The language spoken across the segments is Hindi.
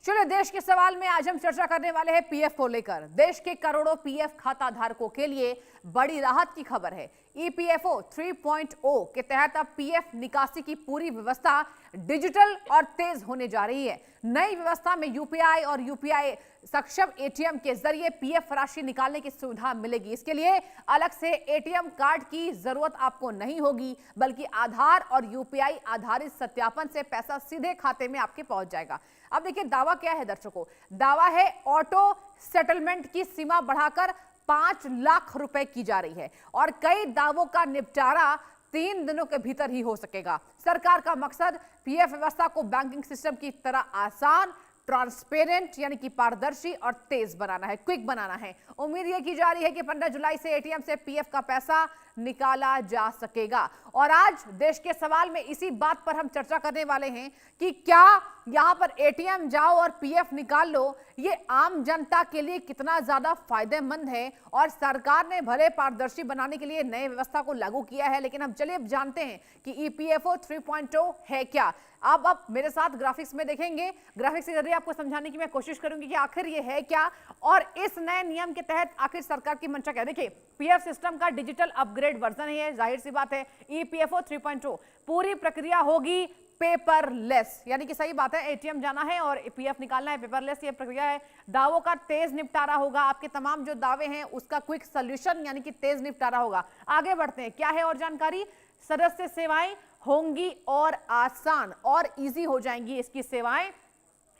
चलिए, देश के सवाल में आज हम चर्चा करने वाले हैं पीएफ को लेकर। देश के करोड़ों पीएफ खाता धारकों के लिए बड़ी राहत की खबर है। ईपीएफओ 3.0 के तहत अब पीएफ निकासी की पूरी व्यवस्था डिजिटल और तेज होने जा रही है। नई व्यवस्था में यूपीआई और यूपीआई सक्षम एटीएम के जरिए पीएफ राशि निकालने की सुविधा मिलेगी। इसके लिए अलग से एटीएम कार्ड की जरूरत आपको नहीं होगी, बल्कि आधार और यूपीआई आधारित सत्यापन से पैसा सीधे खाते में आपके पहुंच जाएगा। अब देखिए, दावा क्या है दर्शकों। दावा है ऑटो सेटलमेंट की सीमा बढ़ाकर 5 लाख रुपए की जा रही है और कई दावों का निपटारा 3 दिनों के भीतर ही हो सकेगा। सरकार का मकसद पीएफ व्यवस्था को बैंकिंग सिस्टम की तरह आसान, ट्रांसपेरेंट यानी कि पारदर्शी और तेज बनाना है, क्विक बनाना है। उम्मीद यह की जा रही है कि 15 जुलाई से एटीएम से पीएफ का पैसा निकाला जा सकेगा। और आज देश के सवाल में इसी बात पर हम चर्चा करने वाले हैं कि क्या यहां पर एटीएम जाओ और पीएफ निकाल लो, ये आम जनता के लिए कितना ज्यादा फायदेमंद है। और सरकार ने भले पारदर्शी बनाने के लिए नए व्यवस्था को लागू किया है, लेकिन हम चलिए जानते हैं कि ईपीएफओ 3.0 है क्या। आप मेरे साथ ग्राफिक्स में देखेंगे। ग्राफिक्स के जरिए आपको समझाने की मैं कोशिश करूंगी कि आखिर ये है क्या और इस नए नियम के तहत आखिर सरकार की मंशा क्या है। देखिए, पीएफ सिस्टम का डिजिटल अपग्रेड वर्जन है, जाहिर सी बात है। ईपीएफओ 3.0 पूरी प्रक्रिया होगी पेपरलेस, यानी कि सही बात है, एटीएम जाना है और पीएफ निकालना है, पेपरलेस ये प्रक्रिया है। दावों का तेज निपटारा होगा, आपके तमाम जो दावे हैं उसका क्विक सॉल्यूशन यानी कि तेज निपटारा होगा। आगे बढ़ते हैं, क्या है और जानकारी। सदस्य सेवाएं होंगी और आसान और इजी हो जाएंगी इसकी सेवाएं।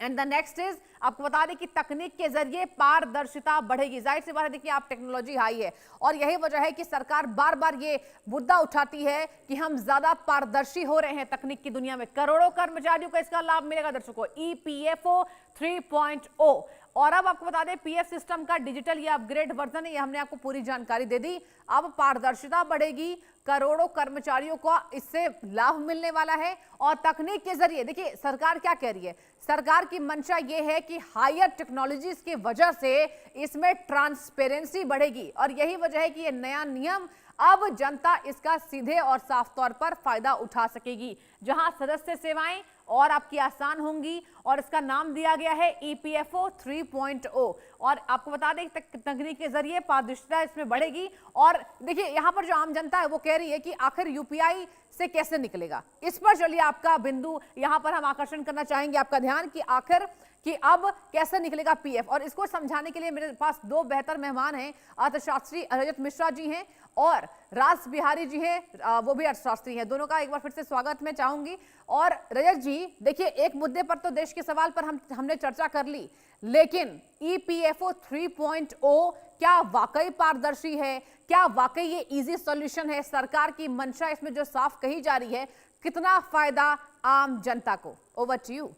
एंड द नेक्स्ट इज, आपको बता दें कि तकनीक के जरिए पारदर्शिता बढ़ेगी। जाहिर सी बात है, देखिए आप टेक्नोलॉजी हाई है और यही वजह है कि सरकार बार बार ये मुद्दा उठाती है कि हम ज्यादा पारदर्शी हो रहे हैं तकनीक की दुनिया में। करोड़ों कर्मचारियों को इसका लाभ मिलेगा दर्शकों, ईपीएफओ 3.0। और अब आपको बता दें, पीएफ सिस्टम का डिजिटल ये अपग्रेड वर्जन है, ये हमने आपको पूरी जानकारी दे दी। अब पारदर्शिता बढ़ेगी, करोड़ों कर्मचारियों को इससे लाभ मिलने वाला है। और तकनीक के जरिए देखिए सरकार क्या कह रही है। सरकार की मंशा ये है कि हायर टेक्नोलॉजीज की वजह से इसमें ट्रांसपेरेंसी बढ़ेगी और यही वजह है कि ये नया नियम अब जनता इसका सीधे और साफ तौर पर फायदा उठा सकेगी। जहां सदस्य सेवाएं और आपकी आसान होंगी और इसका नाम दिया गया है ईपीएफओ 3.0। और आपको बता दें तकनीक के जरिए पारदर्शिता इसमें बढ़ेगी। और देखिए, यहां पर जो आम जनता है वो कह रही है कि आखिर यूपीआई से कैसे निकलेगा। इस पर चलिए आपका बिंदु यहां पर हम आकर्षण करना चाहेंगे आपका ध्यान कि आखिर कि अब कैसे निकलेगा पीएफ। और इसको समझाने के लिए मेरे पास दो बेहतर मेहमान हैं। अर्थशास्त्री रजत मिश्रा जी हैं और रास बिहारी जी हैं, वो भी अर्थशास्त्री हैं। दोनों का एक बार फिर से स्वागत मैं चाहूंगी। और रजत जी, देखिए एक मुद्दे पर तो देश के सवाल पर हमने चर्चा कर ली, लेकिन ईपीएफओ 3.0 क्या वाकई पारदर्शी है? क्या वाकई ये इजी सॉल्यूशन है? सरकार की मंशा इसमें जो साफ कही जा रही है, कितना फायदा आम जनता को? Over to you.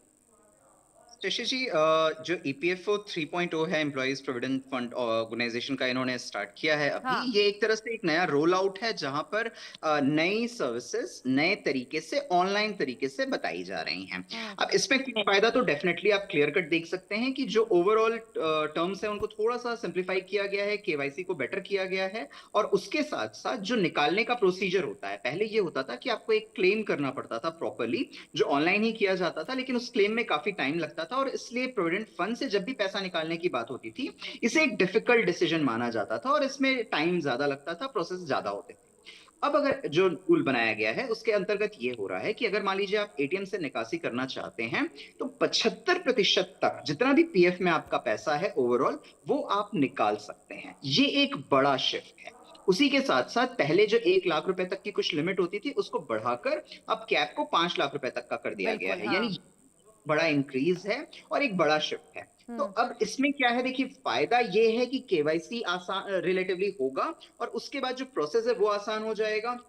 Shashi ji, जो ईपीएफओ 3.0 है, एम्प्लॉइज प्रोविडेंट फंड ऑर्गेनाइजेशन का इन्होंने स्टार्ट किया है अभी। हाँ। ये एक तरह से एक नया रोल आउट है जहां पर नई सर्विसेज नए तरीके से ऑनलाइन तरीके से बताई जा रही हैं। अब इसमें कुछ फायदा तो डेफिनेटली आप क्लियर कट देख सकते हैं कि जो ओवरऑल टर्म्स है उनको थोड़ा सा सिंप्लीफाई किया गया है, केवाईसी को बेटर किया गया है। और उसके साथ साथ जो निकालने का प्रोसीजर होता है, पहले ये होता था कि आपको एक क्लेम करना पड़ता था प्रॉपरली, जो ऑनलाइन ही किया जाता था, लेकिन उस क्लेम में काफी टाइम लगता था और इसलिए प्रोविडेंट फंड से जब भी पैसा निकालने की बात होती थी, इसे एक डिफिकल्ट डिसीजन माना जाता था और इसमें टाइम ज्यादा लगता था, प्रोसेस ज्यादा होते थे। अब अगर जो रूल बनाया गया है उसके अंतर्गत ये हो रहा है कि अगर मान लीजिए आप एटीएम से निकासी करना चाहते हैं तो 75% तक जितना भी पीएफ में आपका पैसा है ओवरऑल, वो आप निकाल सकते हैं। ये एक बड़ा शिफ्ट है। उसी के साथ साथ पहले जो 1 लाख रुपए तक की कुछ लिमिट होती थी उसको बढ़ाकर अब कैप को 5 लाख रुपए तक का कर दिया गया बिल्कुल। है, हाँ। यानी बड़ा इंक्रीज है और एक बड़ा शिफ्ट है। तो अब इसमें क्या है, देखिए फायदा ये है कि केवाईसी आसान रिलेटिवली होगा और उसके बाद जो प्रोसेस है वो आसान हो जाएगा।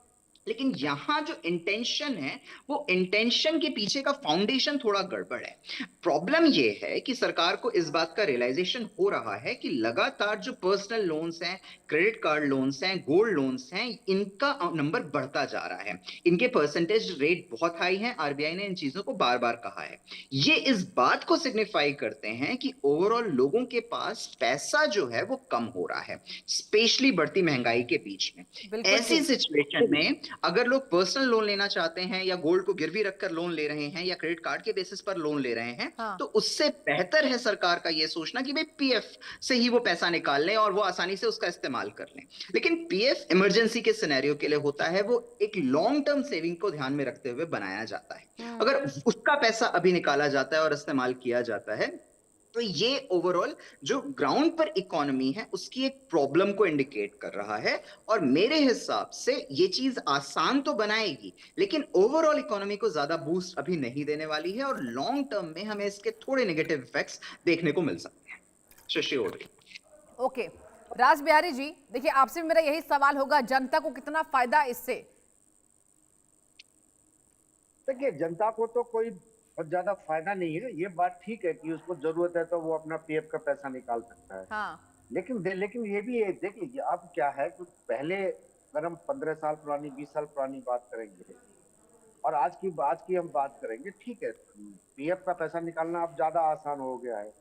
लेकिन यहां जो इंटेंशन है, वो इंटेंशन के पीछे का फाउंडेशन थोड़ा गड़बड़ है। प्रॉब्लम ये है कि सरकार को इस बात का रियलाइजेशन हो रहा है कि लगातार जो पर्सनल लोन्स हैं, क्रेडिट कार्ड लोन्स हैं, गोल्ड लोन्स हैं, इनका नंबर बढ़ता जा रहा है। इनके परसेंटेज रेट बहुत हाई हैं। आरबीआई ने इन चीजों को बार बार कहा है। ये इस बात को सिग्निफाई करते हैं कि ओवरऑल लोगों के पास पैसा जो है वो कम हो रहा है, स्पेशली बढ़ती महंगाई के बीच में। बिल्कुल ऐसी ठीक। सिचुएशन में अगर लोग पर्सनल लोन लेना चाहते हैं या गोल्ड को गिरवी रखकर लोन ले रहे हैं या क्रेडिट कार्ड के बेसिस पर लोन ले रहे हैं, हाँ। तो उससे बेहतर है सरकार का यह सोचना कि भाई पीएफ से ही वो पैसा निकाल लें और वो आसानी से उसका इस्तेमाल कर लें। लेकिन पीएफ इमरजेंसी के सिनेरियो के लिए होता है, वो एक लॉन्ग टर्म सेविंग को ध्यान में रखते हुए बनाया जाता है। हम्म। अगर उसका पैसा अभी निकाला जाता है और इस्तेमाल किया जाता है, तो ये ओवरऑल जो ग्राउंड पर इकोनॉमी है उसकी एक प्रॉब्लम को इंडिकेट कर रहा है। और मेरे हिसाब से ये चीज आसान तो बनाएगी, लेकिन ओवरऑल इकोनॉमी को ज्यादा बूस्ट अभी नहीं देने वाली है, और लॉन्ग टर्म में हमें इसके थोड़े नेगेटिव इफेक्ट्स देखने को मिल सकते हैं। शशि ओर। ओके, राज बिहारी जी, देखिए आपसे भी मेरा यही सवाल होगा, जनता को कितना फायदा इससे? देखिए, जनता को तो कोई बहुत ज्यादा फायदा नहीं है। ये बात ठीक है कि उसको जरूरत है तो वो अपना पीएफ का पैसा निकाल सकता है। हाँ। लेकिन ये भी है, देखिए ये अब क्या है कि पहले अगर हम 15 साल पुरानी 20 साल पुरानी बात करेंगे और आज की हम बात करेंगे, ठीक है, पीएफ का पैसा निकालना अब ज्यादा आसान हो गया है।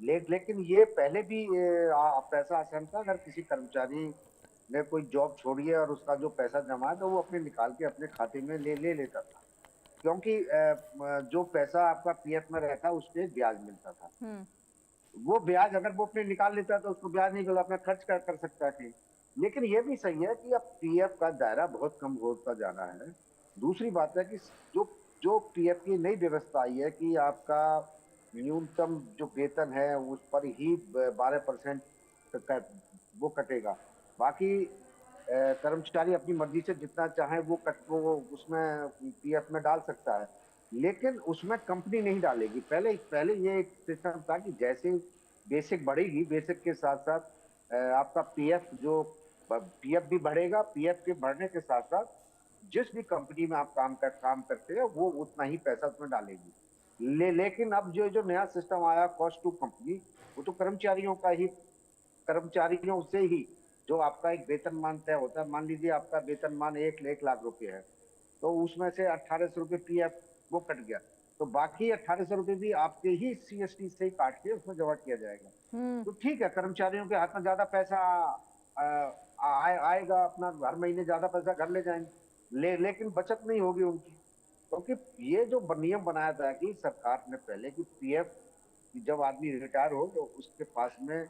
लेकिन ये पहले भी पैसा आसान था। अगर किसी कर्मचारी ने कोई जॉब छोड़ी है और उसका जो पैसा जमा है तो वो अपने निकाल के अपने खाते में ले लेता था, क्योंकि जो पैसा आपका पीएफ में रहता उस पे ब्याज मिलता था। हम्म। वो ब्याज अगर वो अपने निकाल लेता तो उसको ब्याज नहीं मिला, अपना खर्च कर सकता है कहीं। लेकिन ये भी सही है कि अब पीएफ का दायरा बहुत कम होता जा रहा है। दूसरी बात है कि जो जो पीएफ की नई व्यवस्था आई है कि आपका न्यूनतम जो वेतन है उस पर ही 12% वो कटेगा। बाकी कर्मचारी अपनी मर्जी से जितना चाहे वो उसमें पीएफ में डाल सकता है, लेकिन उसमें कंपनी नहीं डालेगी। पहले पहले ये एक सिस्टम था कि जैसे बेसिक बढ़ेगी, बेसिक के साथ साथ आपका पीएफ भी बढ़ेगा। पीएफ के बढ़ने के साथ साथ जिस भी कंपनी में आप काम करते हैं वो उतना ही पैसा उसमें डालेगी। लेकिन अब जो नया सिस्टम आया कॉस्ट टू कंपनी, वो तो कर्मचारियों से ही जो आपका एक वेतनमान तय होता है। मान लीजिए आपका वेतनमान 1 लाख रुपए है, तो उसमें से 1800 रुपये पीएफ वो कट गया, तो बाकी 1800 रुपये भी आपके ही सीएसटी से ही काट के उसमें जमा किया जाएगा। हम्म। तो ठीक है, कर्मचारियों के हाथ में ज्यादा पैसा आएगा, अपना हर महीने ज्यादा पैसा घर ले जाएंगे। लेकिन बचत नहीं होगी उनकी, क्योंकि ये जो नियम बनाया था कि सरकार ने पहले कि पीएफ जब आदमी रिटायर हो तो उसके पास में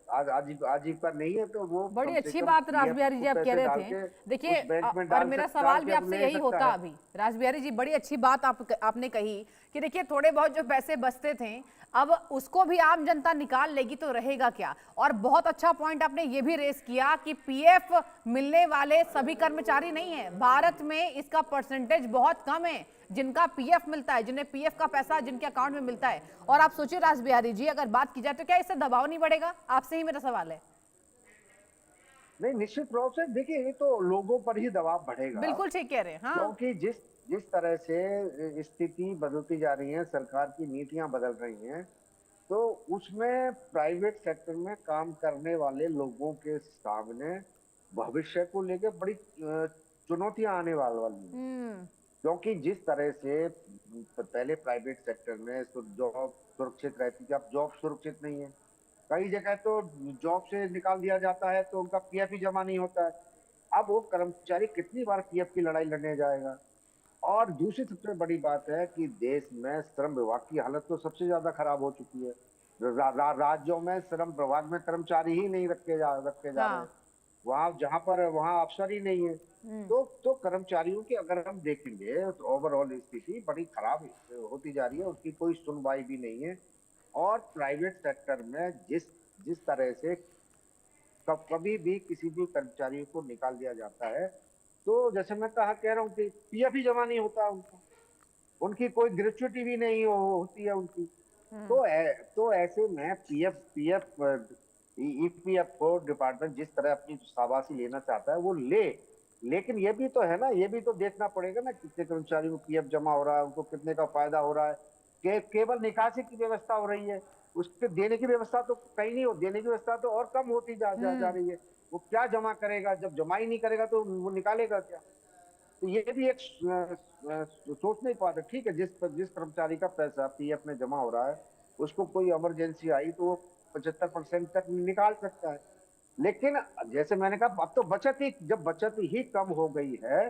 आज आजीविका नहीं है तो वो बड़ी कम से अच्छी कम बात राज पीएफ बिहारी को जी आप कह पैसे रहे डाल थे। के देखिए उस बैंक में और मेरा सवाल भी डाल आपसे के ले यही सकता होता है। अभी, राज बिहारी जी बड़ी अच्छी बात आपने कही कि देखिए थोड़े बहुत जो पैसे बचते थे अब उसको भी आम जनता निकाल लेगी तो रहेगा क्या। और बहुत अच्छा पॉइंट आपने ये भी रेस किया कि पीएफ मिलने वाले सभी कर्मचारी नहीं है, भारत में इसका परसेंटेज बहुत कम है जिनका पीएफ मिलता है, जिन्हें पीएफ का पैसा जिनके अकाउंट में मिलता है। और आप सोचिए राज बिहारी जी, अगर बात की जाए तो क्या इससे दबाव नहीं बढ़ेगा? आपसे ही मेरा सवाल है। नहीं, निश्चित रूप से देखिए ये तो लोगों पर ही दबाव बढ़ेगा, बिल्कुल ठीक कह रहे हैं। हाँ। क्योंकि जिस जिस तरह से स्थिति बदलती जा रही है, सरकार की नीतियां बदल रही हैं, तो उसमें प्राइवेट सेक्टर में काम करने वाले लोगों के सामने भविष्य को लेकर बड़ी चुनौतियां आने वाली हैं। हम्म। क्योंकि जिस तरह से पहले प्राइवेट सेक्टर में तो जॉब सुरक्षित रहती थी, अब जॉब सुरक्षित नहीं है। कई जगह तो जॉब से निकाल दिया जाता है तो उनका पीएफ ही जमा नहीं होता है। अब वो कर्मचारी कितनी बार पीएफ की लड़ाई लड़ने जाएगा। और दूसरी सबसे बड़ी बात है कि देश में श्रम विभाग की हालत तो सबसे ज्यादा खराब हो चुकी है। राज्यों में श्रम विभाग में कर्मचारी ही नहीं रखे जा रहे हैं। हाँ। वहां अफसर ही नहीं है। हम्म। तो कर्मचारियों की अगर हम देखेंगे तो ओवरऑल स्थिति बड़ी खराब होती जा रही है, उसकी कोई सुनवाई भी नहीं है। और प्राइवेट सेक्टर में जिस जिस तरह से कभी भी किसी भी कर्मचारी को निकाल दिया जाता है, तो जैसे मैं कह रहा हूँ कि पीएफ ही जमा नहीं होता उनका, उनकी कोई ग्रेच्युटी भी नहीं होती है उनकी। हम्म। तो ऐसे में पीएफ पीएफ ईपीएफ को डिपार्टमेंट जिस तरह अपनी शाबाशी लेना चाहता है वो ले। लेकिन ये भी तो है ना, ये भी तो देखना पड़ेगा ना कितने कर्मचारियों को पीएफ जमा हो रहा है, उनको कितने का फायदा हो रहा है। केवल निकासी की व्यवस्था हो रही है, उसके देने की व्यवस्था तो कहीं नहीं हो, देने की व्यवस्था तो और कम होती जा रही है। वो क्या जमा करेगा, जब जमा ही नहीं करेगा तो वो निकालेगा क्या। तो ये भी एक सोचने की बात है। ठीक है, जिस कर्मचारी का पैसा पीएफ में जमा हो रहा है उसको कोई इमरजेंसी आई तो वो 75% तक निकाल सकता है। लेकिन जैसे मैंने कहा, अब तो जब बचत ही कम हो गई है,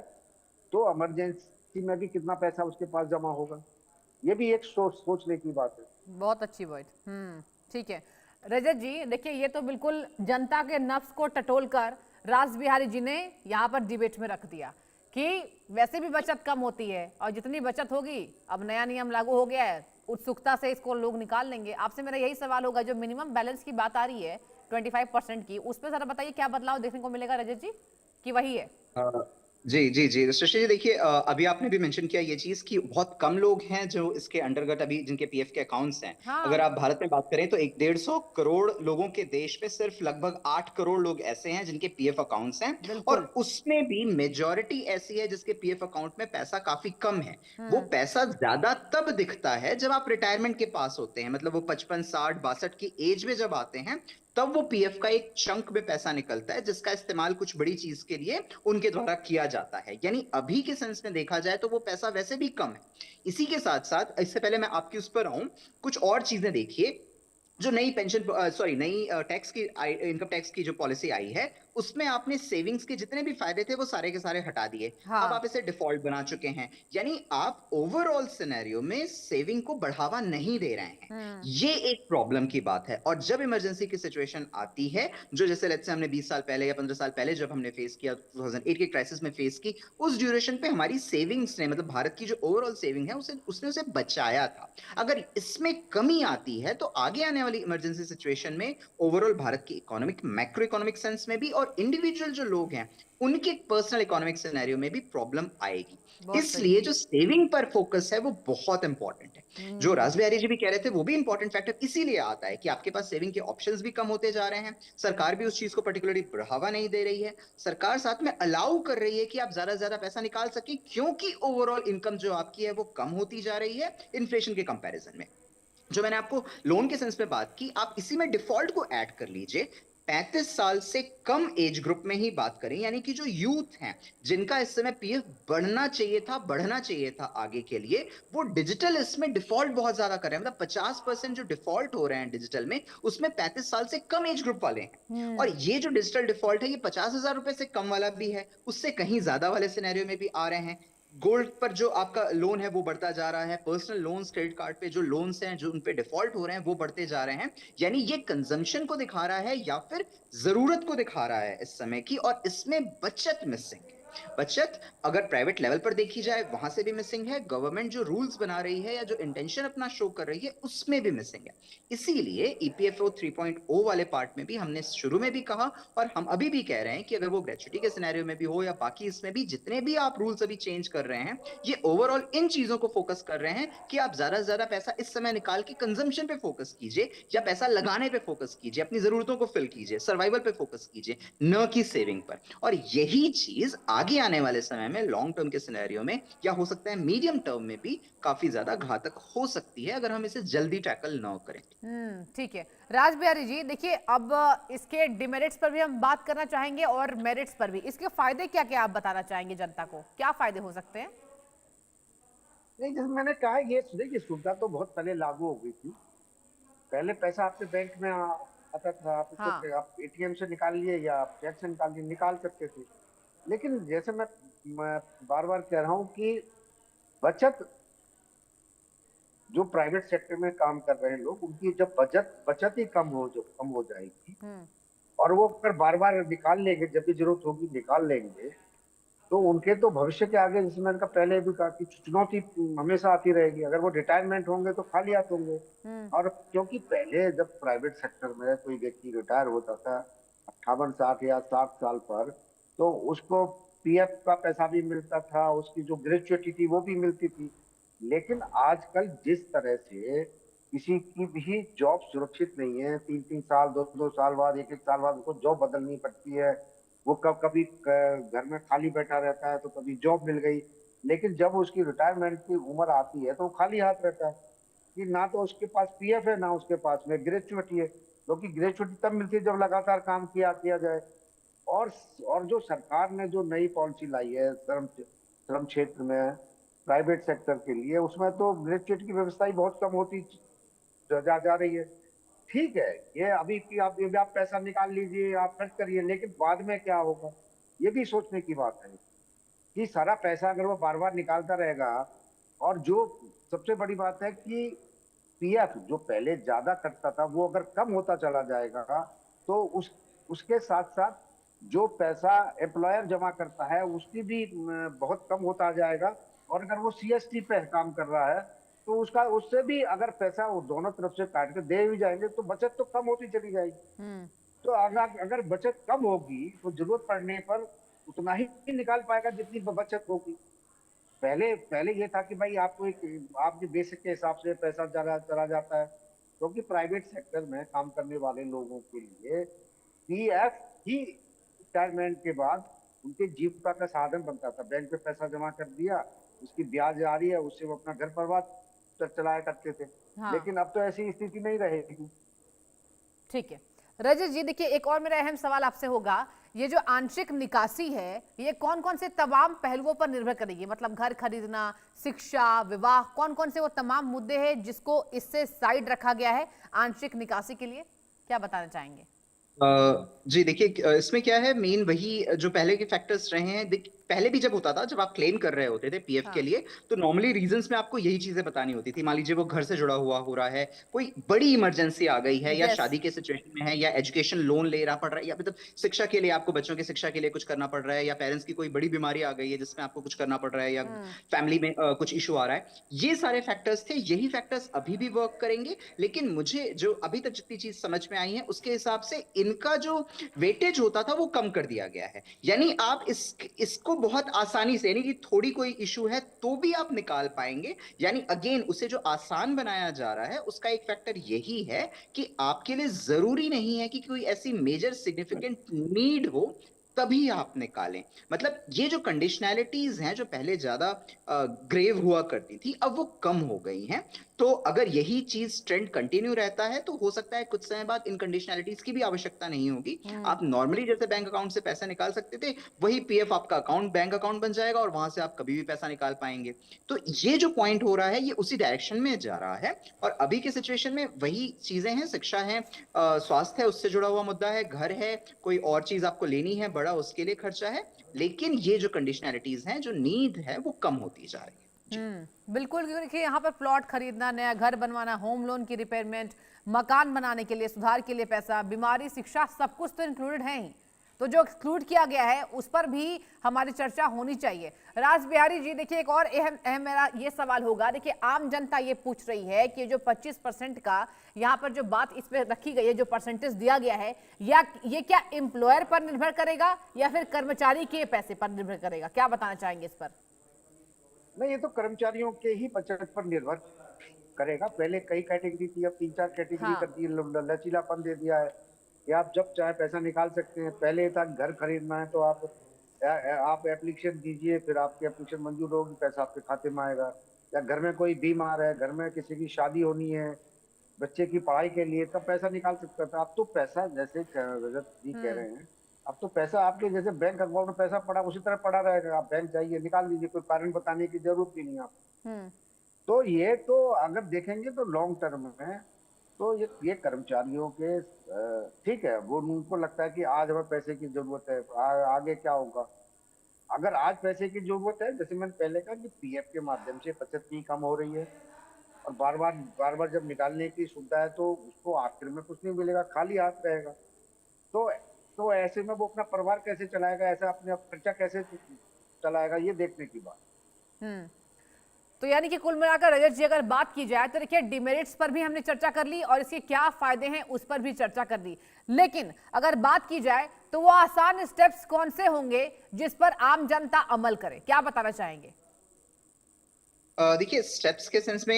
तो इमरजेंसी में भी कितना पैसा उसके पास जमा होगा? ये भी एक सोचने की बात है। बहुत अच्छी बात। ठीक है। रजत जी देखिए, ये तो बिल्कुल जनता के नफ्स को टटोल कर रास बिहारी जी ने यहाँ पर डिबेट में रख दिया कि वैसे भी बचत कम होती है और जितनी बचत होगी, अब नया नियम लागू हो गया है, उत्सुकता से इसको लोग निकाल लेंगे। आपसे मेरा यही सवाल होगा, जो मिनिमम बैलेंस की बात आ रही है 25% की, उस पर जरा बताइए क्या बदलाव देखने को मिलेगा रजत जी, कि वही है? हाँ, जी जी जी सृष्टि जी, देखिए अभी आपने भी मेंशन किया ये चीज कि बहुत कम लोग हैं जो इसके अंतर्गत अभी जिनके पीएफ के अकाउंट्स हैं। अगर हाँ आप भारत में बात करें तो 150 करोड़ लोगों के देश में सिर्फ लगभग 8 करोड़ लोग ऐसे हैं जिनके पीएफ अकाउंट्स हैं। और बिल्कुल। उसमें भी मेजॉरिटी ऐसी है जिसके पीएफ अकाउंट में पैसा काफी कम है। वो हम्म। पैसा ज्यादा तब दिखता है जब आप रिटायरमेंट के पास होते हैं, मतलब वो 55 60 62 की एज में जब आते हैं, तब वो पीएफ का एक चंक में पैसा निकलता है जिसका इस्तेमाल कुछ बड़ी चीज के लिए उनके द्वारा किया जाता है। यानी अभी के सेंस में देखा जाए तो वो पैसा वैसे भी कम है। इसी के साथ साथ, इससे पहले मैं आपकी उस पर आऊं, कुछ और चीजें देखिए। जो नई पेंशन, सॉरी, नई टैक्स की, इनकम टैक्स की जो पॉलिसी आई है, उसमें आपने सेविंग्स के जितने भी फायदे थे वो सारे के सारे हटा दिए। अब हाँ। आप इसे डिफॉल्ट बना चुके हैं, यानी आप ओवरऑल सिनेरियो में सेविंग को बढ़ावा नहीं दे रहे हैं। हम्म। ये एक प्रॉब्लम की बात है। और जब इमरजेंसी की सिचुएशन आती है, जो जैसे लेट्स से हमने 20 साल पहले या 15 साल पहले जब हमने फेस किया, 2008 के क्राइसिस में फेस की, उस ड्यूरेशन पे हमारी सेविंग्स ने, मतलब भारत की जो ओवरऑल सेविंग है, उसे उसने उसे बचाया था। अगर इसमें कमी आती है तो आगे आने वाली इमरजेंसी सिचुएशन में ओवरऑल भारत की इकोनॉमिक, मैक्रो इकोनॉमिक सेंस में भी, और इंडिविजुअल जो लोग हैं उनके पर्सनल इकोनॉमिक सिनेरियो में भी प्रॉब्लम आएगी। बहुत सही। इसलिए जो सेविंग पर फोकस है वो बहुत इंपॉर्टेंट है। जो हम्म। राजबिहारी जी भी कह रहे थे वो भी इंपॉर्टेंट फैक्टर इसीलिए आता है कि आपके पास सेविंग के ऑप्शंस भी कम होते जा रहे हैं। सरकार भी उस चीज को पर्टिकुलरली बढ़ावा नहीं दे रही है। सरकार साथ में अलाउ कर रही है कि आप ज्यादा से ज्यादा पैसा निकाल सके, क्योंकि ओवरऑल इनकम जो आपकी है वो कम होती जा रही है इन्फ्लेशन के कंपैरिजन में। जो मैंने आपको लोन के सेंस में बात की, आप इसी में डिफॉल्ट को ऐड कर लीजिए। 35 साल से कम एज ग्रुप में ही बात करें, यानी कि जो यूथ हैं, जिनका इस समय पीएफ बढ़ना चाहिए था, बढ़ना चाहिए था आगे के लिए, वो डिजिटल इसमें डिफॉल्ट बहुत ज्यादा कर रहे हैं। मतलब 50% जो डिफॉल्ट हो रहे हैं डिजिटल में, उसमें 35 साल से कम एज ग्रुप वाले हैं। और हम्म। ये जो डिजिटल डिफॉल्ट है, ये 50,000 रुपए से कम वाला भी है, उससे कहीं ज्यादा वाले सिनेरियो में भी आ रहे हैं। गोल्ड पर जो आपका लोन है वो बढ़ता जा रहा है, पर्सनल लोन्स, क्रेडिट कार्ड पे जो लोन्स हैं जो उन पे डिफॉल्ट हो रहे हैं वो बढ़ते जा रहे हैं। यानी ये कंजम्पशन को दिखा रहा है या फिर जरूरत को दिखा रहा है इस समय की, और इसमें बचत मिसिंग है। बचत अगर प्राइवेट लेवल पर देखी जाए वहां से भी मिसिंग है, गवर्नमेंट जो रूल्स बना रही है या जो इंटेंशन अपना शो कर रही है उसमें भी मिसिंग है। इसीलिए ईपीएफओ 3.0 वाले पार्ट में भी हमने शुरू में भी कहा, और हम अभी भी कह रहे हैं कि अगर वो ग्रेचुइटी के सिनेरियो में भी हो या बाकी इसमें भी जितने भी आप रूल्स अभी चेंज कर रहे हैं, ये ओवरऑल इन चीजों को फोकस कर रहे हैं कि आप ज्यादा से ज्यादा पैसा इस समय निकाल के कंजम्पशन पे फोकस कीजिए, या पैसा लगाने पे फोकस कीजिए, अपनी जरूरतों को फिल कीजिए, सर्वाइवल पे फोकस कीजिए, न कि सेविंग पर। और यही चीज आगे आने वाले समय में लॉन्ग टर्म के सिनेरियो में, या हो सकता है मीडियम टर्म में भी, काफी ज्यादा घातक हो सकती है अगर हम इसे जल्दी टैकल न करें। ठीक है। राज बिहारी जी देखिए, अब इसके डिमेरिट्स पर भी हम बात करना चाहेंगे और मेरिट्स पर भी। इसके फायदे क्या क्या आप बताना चाहेंगे जनता को, क्या फायदे हो सकते हैं? नहीं, जैसे मैंने कहा, ये देखिए, सुविधा तो बहुत पहले लागू हो गई थी। पहले पैसा आपके बैंक में आता था, हाँ। आप एटीएम से निकाल लिए या आप चेक से निकाल सकते थे। लेकिन जैसे मैं बार बार कह रहा हूँ कि बचत, जो प्राइवेट सेक्टर में काम कर रहे हैं लोग, उनकी जब बचत बचत ही कम हो जाएगी, हम्म। और वो अगर बार बार निकाल लेंगे, जब भी जरूरत होगी निकाल लेंगे, तो उनके तो भविष्य के आगे, जैसे मैंने कहा पहले भी कहा, कि चुनौती हमेशा आती रहेगी। अगर वो रिटायरमेंट होंगे तो खाली हाथ होंगे। हम्म। और क्योंकि पहले जब प्राइवेट सेक्टर में कोई व्यक्ति रिटायर होता था 58 60 या 60 साल पर, तो उसको पीएफ का पैसा भी मिलता था, उसकी जो ग्रेच्युटी थी वो भी मिलती थी। लेकिन आजकल जिस तरह से किसी की भी जॉब सुरक्षित नहीं है, 3 3 साल, 2 2 साल बाद, 1 1 साल बाद उनको जॉब बदलनी पड़ती है। वो कभी घर में खाली बैठा रहता है, तो कभी जॉब मिल गई। लेकिन जब उसकी रिटायरमेंट की उम्र आती है तो वो खाली हाथ रहता है, कि ना तो उसके पास पीएफ है, ना उसके पास में ग्रेच्युटी है। क्योंकि ग्रेच्युटी तब मिलती है जब लगातार काम किया किया जाए। और और जो सरकार ने जो नई पॉलिसी लाई है श्रम श्रम क्षेत्र में, प्राइवेट सेक्टर के लिए, उसमें तो ग्रेच्युटी की व्यवस्था ही बहुत कम होती जा रही है। ठीक है, ये अभी की आप पैसा निकाल लीजिए, आप खर्च करिए, लेकिन बाद में क्या होगा, ये भी सोचने की बात है कि सारा पैसा अगर वो बार बार निकालता रहेगा, और जो सबसे बड़ी बात है कि पीएफ जो पहले ज्यादा कटता था वो अगर कम होता चला जाएगा, तो उसके साथ साथ जो पैसा एम्प्लॉयर जमा करता है उसकी भी बहुत कम होता जाएगा। और अगर वो सीएसटी पे काम कर रहा है तो उसका उससे भी अगर पैसा वो दोनों तरफ से काट के दे भी जाएंगे तो बचत तो कम होती चली जाएगी। हम्म। तो अगर अगर बचत कम होगी तो जरूरत पड़ने पर उतना ही निकाल पाएगा जितनी बचत होगी। पहले पहले ये था कि भाई आपको एक आपके बेसिक के हिसाब से पैसा चला चला जाता है, क्योंकि प्राइवेट सेक्टर में काम करने वाले लोगों के लिए पीएफ ही रिटायरमेंट के बाद उनके जीविका का साधन बनता था। बैंक में पैसा जमा कर दिया, उसकी ब्याज आ रही है, उससे वो अपना घर परिवार चलाया करते थे। हाँ, लेकिन अब तो ऐसी स्थिति नहीं रहेगी। ठीक है। रजत जी देखिए, एक और मेरा अहम सवाल आपसे होगा, ये जो आंशिक निकासी है ये कौन कौन से तमाम पहलुओं पर निर्भर करेगी? मतलब घर खरीदना, शिक्षा, विवाह, कौन कौन से वो तमाम मुद्दे हैं जिसको इससे साइड रखा गया है आंशिक निकासी के लिए? क्या बताना चाहेंगे? जी देखिए, इसमें क्या है, मेन वही जो पहले के फैक्टर्स रहे हैं। पहले भी जब होता था, जब आप क्लेम कर रहे होते थे पीएफ के हाँ। लिए, तो नॉर्मली रीजंस में आपको यही चीजें बतानी होती थी। मान लीजिए वो घर से जुड़ा हुआ हो रहा है, कोई बड़ी इमरजेंसी आ गई है, या यस। शादी के सिचुएशन में है, या एजुकेशन लोन ले रहा पड़ रहा है, या मतलब शिक्षा के लिए आपको बच्चों की शिक्षा के लिए कुछ करना पड़ रहा है, या पेरेंट्स की कोई बड़ी बीमारी आ गई है जिसमें आपको कुछ करना पड़ रहा है, या हम्म। फैमिली में कुछ इशू आ रहा है। ये सारे फैक्टर्स थे, यही फैक्टर्स अभी भी वर्क करेंगे। लेकिन मुझे जो अभी तक जितनी चीज समझ में आई है उसके हिसाब से इनका जो वेटेज होता था वो कम कर दिया गया है। यानी आप इसको बहुत आसानी से, यानी कि थोड़ी कोई इशू है तो भी आप निकाल पाएंगे। यानी अगेन उसे जो आसान बनाया जा रहा है उसका एक फैक्टर यही है कि आपके लिए जरूरी नहीं है कि कोई ऐसी मेजर सिग्निफिकेंट नीड हो तभी आप निकालें। मतलब ये जो कंडीशनैलिटीज हैं जो पहले ज्यादा ग्रेव हुआ करती थी, अब वो कम हो गई हैं। तो अगर यही चीज ट्रेंड कंटिन्यू रहता है तो हो सकता है कुछ समय बाद इन कंडीशनैलिटीज की भी आवश्यकता नहीं होगी। हम्म। आप नॉर्मली जैसे बैंक अकाउंट से पैसा निकाल सकते थे, वही पीएफ आपका अकाउंट बैंक अकाउंट बन जाएगा और वहां से आप कभी भी पैसा निकाल पाएंगे। तो ये जो पॉइंट हो रहा है ये उसी डायरेक्शन में जा रहा है। और अभी के सिचुएशन में वही चीजें हैं, शिक्षा है, स्वास्थ्य है, उससे जुड़ा हुआ मुद्दा है, घर है, कोई और चीज आपको लेनी है बड़ा, उसके लिए खर्चा है। लेकिन ये जो कंडीशनैलिटीज हैं, जो नीड है, वो कम होती जा रही है। जी। बिल्कुल, क्योंकि देखिए यहाँ पर प्लॉट खरीदना, नया घर बनवाना, होम लोन की रिपेयरमेंट, मकान बनाने के लिए, सुधार के लिए पैसा, बीमारी, शिक्षा, सब कुछ तो इंक्लूडेड है ही। तो जो एक्सक्लूड किया गया है उस पर भी हमारी चर्चा होनी चाहिए। राज बिहारी जी देखिए, एक और अहम अहम मेरा ये सवाल होगा, देखिए आम जनता ये पूछ रही है कि जो 25% का यहाँ पर जो बात इस पे रखी गई है, जो परसेंटेज दिया गया है, या ये क्या एम्प्लॉयर पर निर्भर करेगा या फिर कर्मचारी के पैसे पर निर्भर करेगा? क्या बताना चाहेंगे इस पर? नहीं, ये तो कर्मचारियों के ही बचत पर निर्भर करेगा। पहले कई कैटेगरी थी, अब 3-4 कैटेगरी कर हाँ। दी, लचीलापन दे दिया है कि आप जब चाहे पैसा निकाल सकते हैं। पहले था घर खरीदना है तो आप एप्लीकेशन दीजिए, फिर आपकी एप्लीकेशन मंजूर होगी, पैसा आपके खाते में आएगा। या घर में कोई बीमार है, घर में किसी की शादी होनी है, बच्चे की पढ़ाई के लिए, तब पैसा निकाल सकता था। अब तो पैसा, जैसे रजत जी कह रहे हैं, अब तो पैसा आपके जैसे बैंक अकाउंट में पैसा पड़ा उसी तरह पड़ा रहेगा। आप बैंक जाइए, निकाल लीजिए, कोई कारण बताने की जरूरत ही नहीं आप। हम्म। तो ये तो अगर देखेंगे तो लॉन्ग टर्म में तो ये कर्मचारियों के ठीक है, वो उनको लगता है कि आज हमें पैसे की जरूरत है, आगे क्या होगा। अगर आज पैसे की जरूरत है, जैसे मैंने पहले कहा कि पीएफ के माध्यम से बचत भी कम हो रही है, और बार बार जब निकालने की सुविधा है तो उसको आखिर में कुछ नहीं मिलेगा, खाली हाथ रहेगा। तो ऐसे में वो अपना परिवार कैसे चलाएगा, ऐसा अपने खर्चा कैसे चलाएगा, ये देखने की बात। हम्म। तो यानी कि कुल मिलाकर रजत जी अगर बात की जाए तो देखिए, डिमेरिट्स पर भी हमने चर्चा कर ली और इसके क्या फायदे हैं उस पर भी चर्चा कर ली। लेकिन अगर बात की जाए तो वो आसान स्टेप्स कौन से होंगे जिस पर आम जनता अमल करे? क्या बताना चाहेंगे? देखिए, स्टेप्स के सेंस में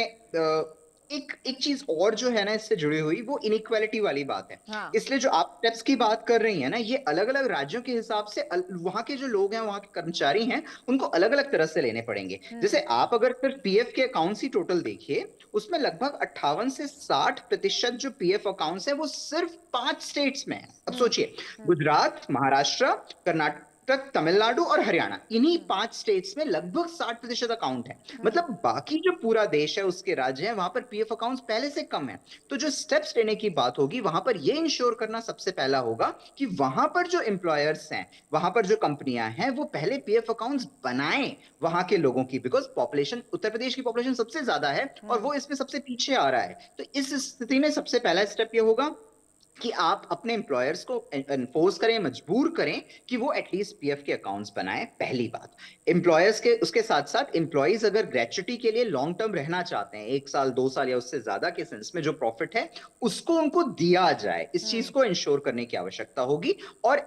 एक एक चीज और जो है ना इससे जुड़ी हुई, वो इनइक्वालिटी वाली बात है। हाँ। इसलिए जो आप स्टेप्स की बात कर रही हैं ना, ये अलग अलग राज्यों के हिसाब से वहां के जो लोग हैं, वहां के कर्मचारी हैं, उनको अलग अलग तरह से लेने पड़ेंगे। जैसे आप अगर सिर्फ पीएफ के अकाउंट्स ही टोटल देखिए, उसमें लगभग 58 से 60% जो पीएफ अकाउंट्स है वो सिर्फ 5 स्टेट्स में है। अब सोचिए, गुजरात, महाराष्ट्र, कर्नाटक, कर्नाटक, तमिलनाडु और हरियाणा, इन्हीं 5 स्टेट्स में लगभग 60% अकाउंट है। मतलब बाकी जो पूरा देश है उसके राज्य हैं वहां पर पीएफ अकाउंट्स पहले से कम है। तो जो स्टेप्स लेने की बात होगी वहां पर ये इंश्योर करना सबसे पहला होगा कि वहां पर जो एम्प्लॉयर्स हैं, वहां पर जो कंपनियां हैं, वो पहले पीएफ अकाउंट्स बनाएं वहां के लोगों की, बिकॉज पॉपुलेशन, उत्तर प्रदेश की पॉपुलेशन सबसे ज्यादा है और वो इसमें सबसे पीछे आ रहा है। तो इस स्थिति में सबसे पहला स्टेप ये होगा कि आप अपने एम्प्लॉयर्स को एनफोर्स करें, मजबूर करें कि वो एटलीस्ट पीएफ के अकाउंट्स बनाएं। पहली बात, एम्प्लॉयर्स के उसके साथ साथ एम्प्लॉयज अगर ग्रेच्युटी के लिए लॉन्ग टर्म रहना चाहते हैं, 1 साल 2 साल या उससे ज्यादा के सेंस में, जो प्रॉफिट है उसको उनको दिया जाए, इस चीज को इंश्योर करने की आवश्यकता होगी। और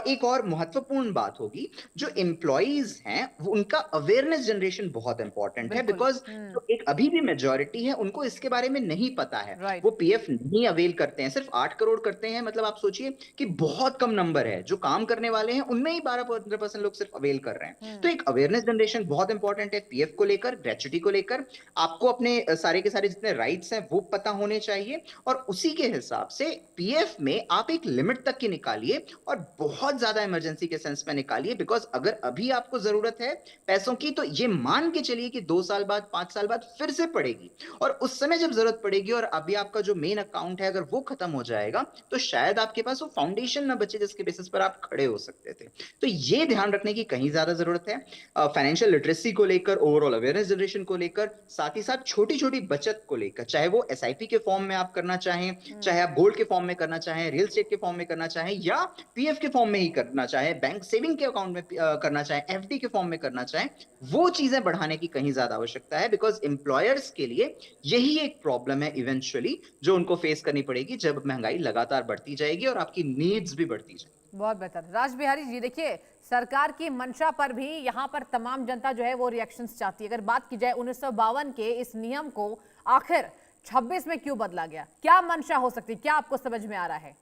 एक और महत्वपूर्ण बात होगी, जो एम्प्लॉयज हैं वो उनका अवेयरनेस जनरेशन बहुत इंपॉर्टेंट है, बिल्कुल। बिकॉज जो एक अभी भी मेजॉरिटी है उनको इसके बारे में नहीं पता है। राइट। वो पीएफ नहीं अवेल करते हैं, सिर्फ 8 करोड़ करते हैं। मतलब आप सोचिए कि बहुत कम नंबर है, जो काम करने वाले हैं उनमें ही 12-15% लोग सिर्फ अवेल कर रहे हैं। तो एक अवेयरनेस जनरेशन बहुत इंपॉर्टेंट है पीएफ को लेकर, ग्रेच्युटी को लेकर। आपको अपने सारे के सारे जितने राइट्स हैं वो पता होने चाहिए, और उसी के हिसाब से पीएफ में आप एक लिमिट तक की निकालिए, और बहुत ज्यादा इमरजेंसी के सेंस में निकालिए, बिकॉज अगर अभी आपको जरूरत है पैसों की, तो ये मान के चलिए कि 2 साल बाद, 5 साल बाद फिर से पड़ेगी, और उस समय जब जरूरत पड़ेगी और अभी आपका जो मेन अकाउंट है अगर वो खत्म हो जाएगा, तो शायद आपके पास वो फाउंडेशन ना बचे जिसके बेसिस पर आप खड़े हो सकते थे। तो ये ध्यान रखने की कहीं ज्यादा जरूरत है, फाइनेंशियल लिटरेसी को लेकर, ओवरऑल अवेयरनेस जनरेशन को लेकर, साथ ही साथ छोटी छोटी बचत को लेकर, चाहे वो एसआईपी के फॉर्म में आप करना चाहें, चाहे आप गोल्ड के फॉर्म में करना चाहें, रियल एस्टेट के फॉर्म में करना चाहें, या पीएफ के फॉर्म में ही करना चाहें, बैंक सेविंग के अकाउंट में करना चाहें, एफडी के फॉर्म में करना चाहें, वो चीजें बढ़ाने की कहीं ज्यादा आवश्यकता है, बिकॉज एम्प्लॉयर्स के लिए यही एक प्रॉब्लम है इवेंचुअली, जो उनको फेस करनी पड़ेगी जब महंगाई लगातार बढ़ती जाएगी और आपकी नीड्स भी बढ़ती जाएगी। बहुत बेहतर। राज बिहारी जी, देखिए सरकार की मंशा पर भी यहाँ पर तमाम जनता जो है वो रिएक्शंस चाहती है। अगर बात की जाए 1952 के इस नियम को आखिर 26 में क्यों बदला गया, क्या मंशा हो सकती है, क्या आपको समझ में आ रहा है?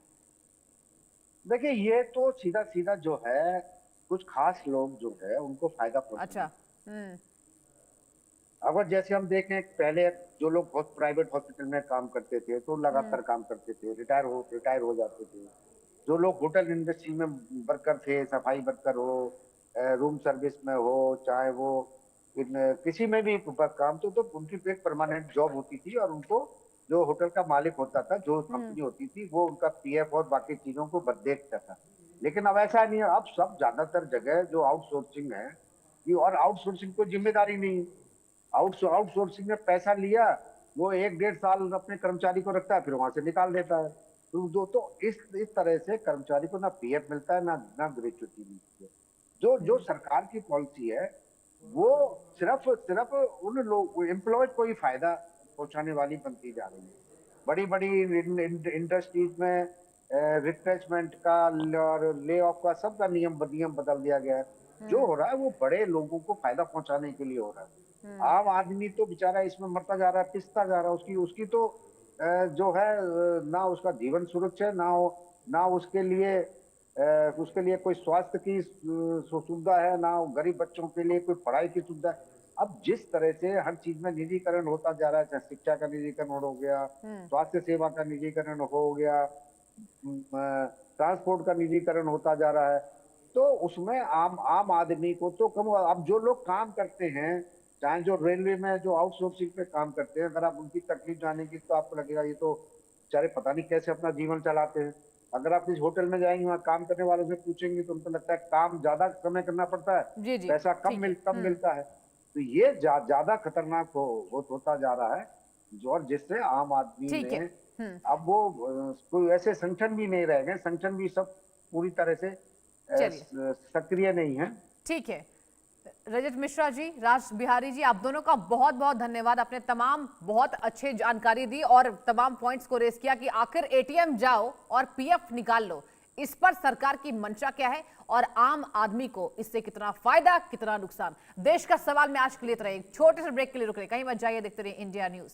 देखिए, ये तो सीधा सीधा जो है कुछ खास लोग जो है उनको फायदा पहुंचा। अच्छा। अगर जैसे हम देखें, पहले जो लोग बहुत प्राइवेट हॉस्पिटल में काम करते थे तो लगातार काम करते थे, रिटायर हो जाते थे। जो लोग होटल इंडस्ट्री में वर्कर थे, सफाई वर्कर हो, रूम सर्विस में हो, चाहे वो किसी में भी काम, तो उनकी एक परमानेंट जॉब होती थी, और उनको जो होटल का मालिक होता था, जो कंपनी होती थी, वो उनका पीएफ और बाकी चीजों को देखता था। लेकिन अब ऐसा नहीं है। अब सब ज्यादातर जगह जो आउटसोर्सिंग है, ये और आउटसोर्सिंग कोई जिम्मेदारी नहीं है। आउटसोर्सिंग में पैसा लिया, वो 1-1.5 साल अपने कर्मचारी को रखता है, फिर वहां से निकाल देता है। तो इस तरह से कर्मचारी को ना पीएफ मिलता है, ना ग्रेच्युटी मिलती है। जो सरकार की पॉलिसी है वो सिर्फ उन लोग एम्प्लॉयज को ही फायदा पहुंचाने वाली बनती जा रही है। बड़ी बड़ी इंडस्ट्रीज में रिफ्रेशमेंट का और ले ऑफ का सबका नियम बदल दिया गया है। जो हो रहा है वो बड़े लोगों को फायदा पहुंचाने के लिए हो रहा है। आम आदमी तो बेचारा इसमें मरता जा रहा है, पिसता जा रहा है। उसकी तो जो है ना उसका जीवन सुरक्षा है, ना उसके लिए कोई स्वास्थ्य की सुविधा है, ना गरीब बच्चों के लिए कोई पढ़ाई की सुविधा है। अब जिस तरह से हर चीज में निजीकरण होता जा रहा है, चाहे शिक्षा का निजीकरण हो गया, स्वास्थ्य सेवा का निजीकरण हो गया, ट्रांसपोर्ट का निजीकरण होता जा रहा है, तो उसमें आम आदमी को तो कम। अब जो लोग काम करते हैं, चाहे जो रेलवे में जो आउटसोर्सिंग पे काम करते हैं, अगर आप उनकी तकलीफ जानेंगे तो आपको लगेगा ये तो बेचारे पता नहीं कैसे अपना जीवन चलाते हैं। अगर आप इस होटल में जाएंगे, वहाँ काम करने वालों से पूछेंगे तो उनको लगता है काम ज्यादा समय करना पड़ता है, जी जी, पैसा कम मिलता है। तो ये ज्यादा खतरनाक होता जा रहा है, जो और जिससे आम आदमी में अब वो कोई ऐसे संगठन भी नहीं रह गए। संगठन भी सब पूरी तरह से सक्रिय नहीं है। ठीक है रजत मिश्रा जी, राज बिहारी जी, आप दोनों का बहुत बहुत धन्यवाद। आपने तमाम बहुत अच्छे जानकारी दी और तमाम पॉइंट्स को रेस किया कि आखिर एटीएम जाओ और पीएफ निकाल लो, इस पर सरकार की मंशा क्या है और आम आदमी को इससे कितना फायदा, कितना नुकसान। देश का सवाल में आज के लिए इतना ही। एक छोटे से ब्रेक के लिए रुक रहे, कहीं मत जाइए, देखते रहिए इंडिया न्यूज।